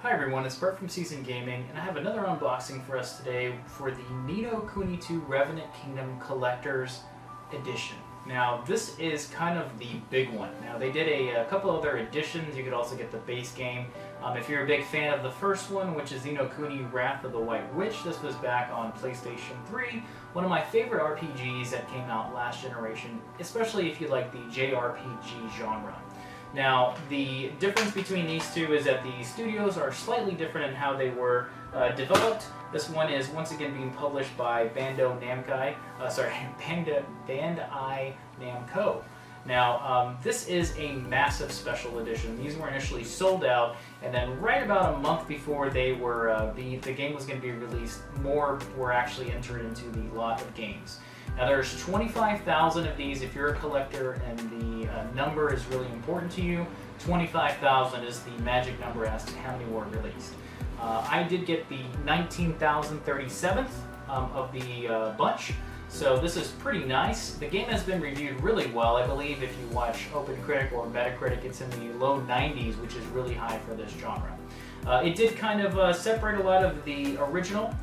Hi everyone, it's Bert from Season Gaming, and I have another unboxing for us today for the Kuni 2 Revenant Kingdom Collector's Edition. Now, this is kind of the big one. Now, they did a couple other editions. You could also get the base game. If you're a big fan of the first one, which is Kuni Wrath of the White Witch, this was back on PlayStation 3. One of my favorite RPGs that came out last generation, especially if you like the JRPG genre. Now, the difference between these two is that the studios are slightly different in how they were developed. This one is once again being published by Bandai Namco. Now, this is a massive special edition. These were initially sold out, and then right about a month before they were the game was going to be released, more were actually entered into the lot of games. Now there's 25,000 of these if you're a collector and the number is really important to you. 25,000 is the magic number as to how many were released. I did get the 19,037th of the bunch, so this is pretty nice. The game has been reviewed really well. I believe if you watch OpenCritic or Metacritic, it's in the low 90s, which is really high for this genre. It did kind of separate a lot of the original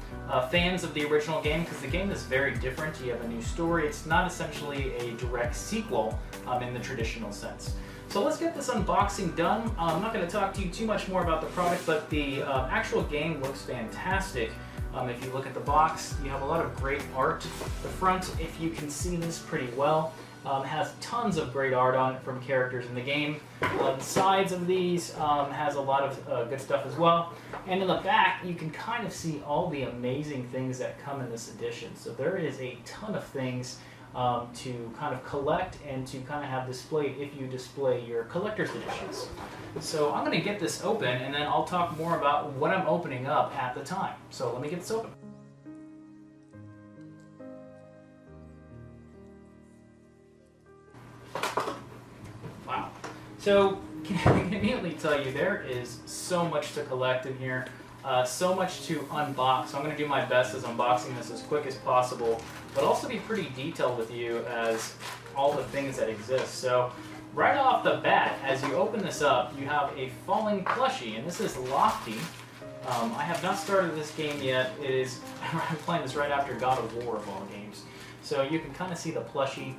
fans of the original game, because the game is very different. You have a new story. It's not essentially a direct sequel in the traditional sense. So let's get this unboxing done. I'm not going to talk to you too much more about the product, but the actual game looks fantastic. If you look at the box, you have a lot of great art. The front, if you can see this pretty well, has tons of great art on it from characters in the game. The sides of these has a lot of good stuff as well. And in the back, you can kind of see all the amazing things that come in this edition. So there is a ton of things to kind of collect and to kind of have displayed if you display your collector's editions. So I'm going to get this open, and then I'll talk more about what I'm opening up at the time. So let me get this open. Wow. So I can immediately tell you there is so much to collect in here, so much to unbox. So I'm going to do my best as unboxing this as quick as possible, but also be pretty detailed with you as all the things that exist. So right off the bat, as you open this up, you have a falling plushie, and this is Lofty. I have not started this game yet. I'm playing this right after God of War of all games. So you can kind of see the plushie.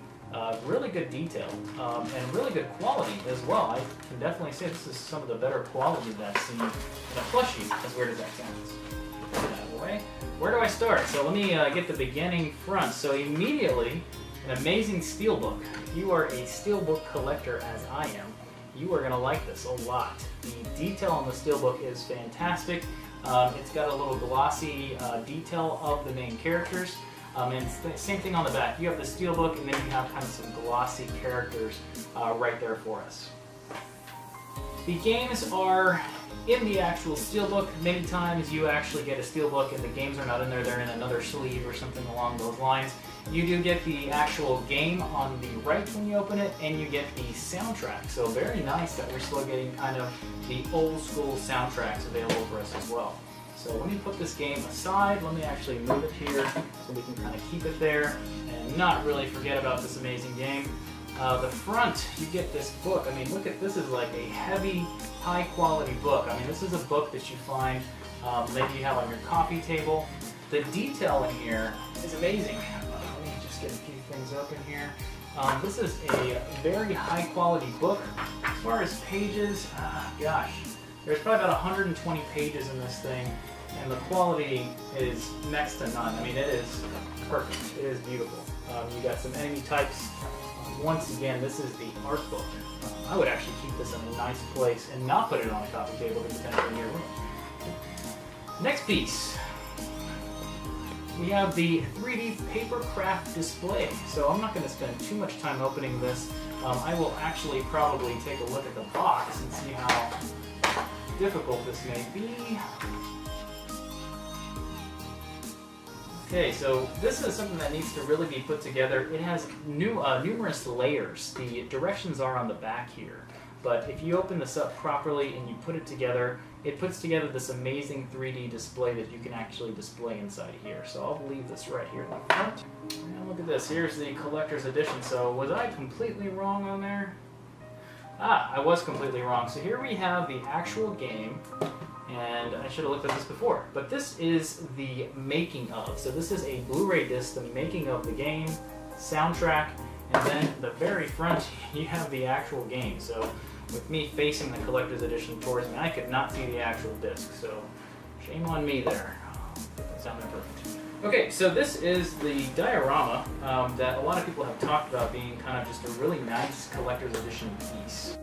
Really good detail and really good quality as well. I can definitely say this is some of the better quality that I've seen in a plushie, as weird as that sounds. Get that out of the way. Where do I start? So let me get the beginning front. So immediately, an amazing steelbook. If you are a steelbook collector as I am, you are going to like this a lot. The detail on the steelbook is fantastic. It's got a little glossy detail of the main characters. And it's the same thing on the back. You have the steelbook, and then you have kind of some glossy characters right there for us. The games are in the actual steelbook. Many times you actually get a steelbook and the games are not in there, they're in another sleeve or something along those lines. You do get the actual game on the right when you open it, and you get the soundtrack. So very nice that we're still getting kind of the old school soundtracks available for us as well. So let me put this game aside. Let me actually move it here so we can kind of keep it there and not really forget about this amazing game. The front, you get this book. I mean, look at this, is like a heavy, high quality book. I mean, this is a book that you find maybe you have on your coffee table. The detail in here is amazing. Let me just get a few things open here. This is a very high quality book. As far as pages, gosh, there's probably about 120 pages in this thing, and the quality is next to none. I mean, it is perfect. It is beautiful. You got some enemy types. Once again, this is the art book. I would actually keep this in a nice place and not put it on a coffee table to potentially in your room. Next piece. We have the 3D paper craft display. So I'm not going to spend too much time opening this. I will actually probably take a look at the box and see how difficult this may be. Okay, so this is something that needs to really be put together. It has numerous layers. The directions are on the back here. But if you open this up properly and you put it together, it puts together this amazing 3D display that you can actually display inside of here. So I'll leave this right here in the front. And look at this. Here's the collector's edition. So was I completely wrong on there? I was completely wrong. So here we have the actual game, and I should have looked at this before, but this is the making of. So this is a Blu-ray disc, the making of the game, soundtrack, and then the very front, you have the actual game. So with me facing the collector's edition towards me, I could not see the actual disc, so shame on me there. That sounded perfect. Okay, so this is the diorama that a lot of people have talked about being kind of just a really nice collector's edition piece.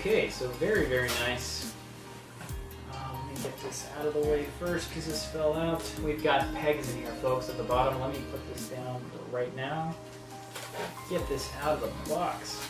Okay, so very, very nice. Let me get this out of the way first because this fell out. We've got pegs in here, folks, at the bottom. Let me put this down for right now. Get this out of the box.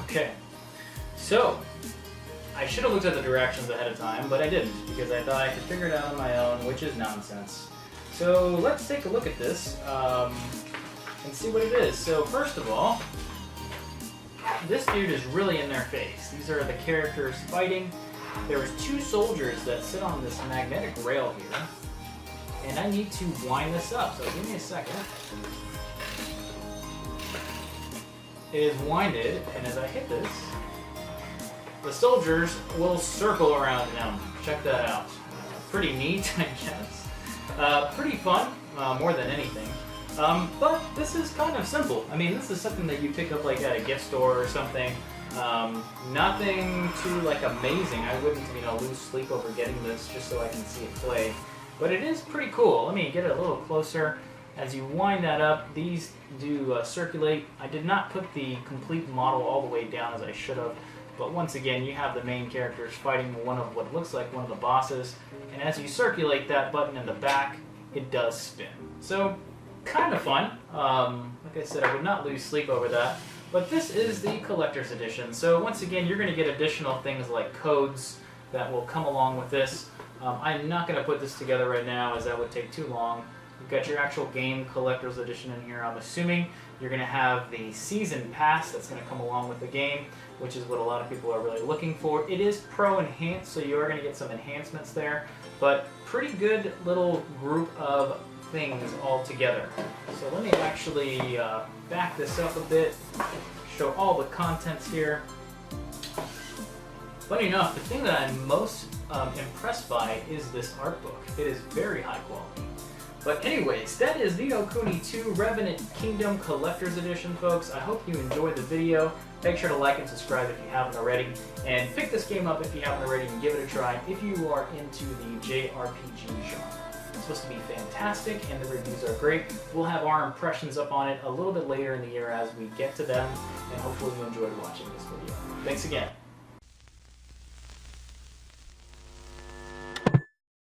Okay, so I should have looked at the directions ahead of time, but I didn't because I thought I could figure it out on my own, which is nonsense. So let's take a look at this and see what it is. So first of all, this dude is really in their face. These are the characters fighting. There's two soldiers that sit on this magnetic rail here, and I need to wind this up, so give me a second. It is winded, and as I hit this, the soldiers will circle around him. Check that out. Pretty neat, I guess. Pretty fun, more than anything. But this is kind of simple. I mean, this is something that you pick up like at a gift store or something. Nothing too like amazing. I wouldn't, lose sleep over getting this just so I can see it play. But it is pretty cool. Let me get it a little closer. As you wind that up, these do circulate. I did not put the complete model all the way down as I should have, but once again, you have the main characters fighting one of what looks like one of the bosses, and as you circulate that button in the back, it does spin. So, kind of fun. Like I said, I would not lose sleep over that, but this is the collector's edition. So once again, you're going to get additional things like codes that will come along with this. I'm not going to put this together right now as that would take too long. You've got your actual game collector's edition in here. I'm assuming you're going to have the season pass that's going to come along with the game, which is what a lot of people are really looking for. It is pro enhanced, so you are going to get some enhancements there, but pretty good little group of things all together. So let me actually back this up a bit, show all the contents here. Funny enough, the thing that I'm most impressed by is this art book. It is very high quality. But anyways, that is the Kuni 2 Revenant Kingdom Collector's Edition, folks. I hope you enjoyed the video. Make sure to like and subscribe if you haven't already. And pick this game up if you haven't already and give it a try if you are into the JRPG genre. It's supposed to be fantastic and the reviews are great. We'll have our impressions up on it a little bit later in the year as we get to them. And hopefully you enjoyed watching this video. Thanks again.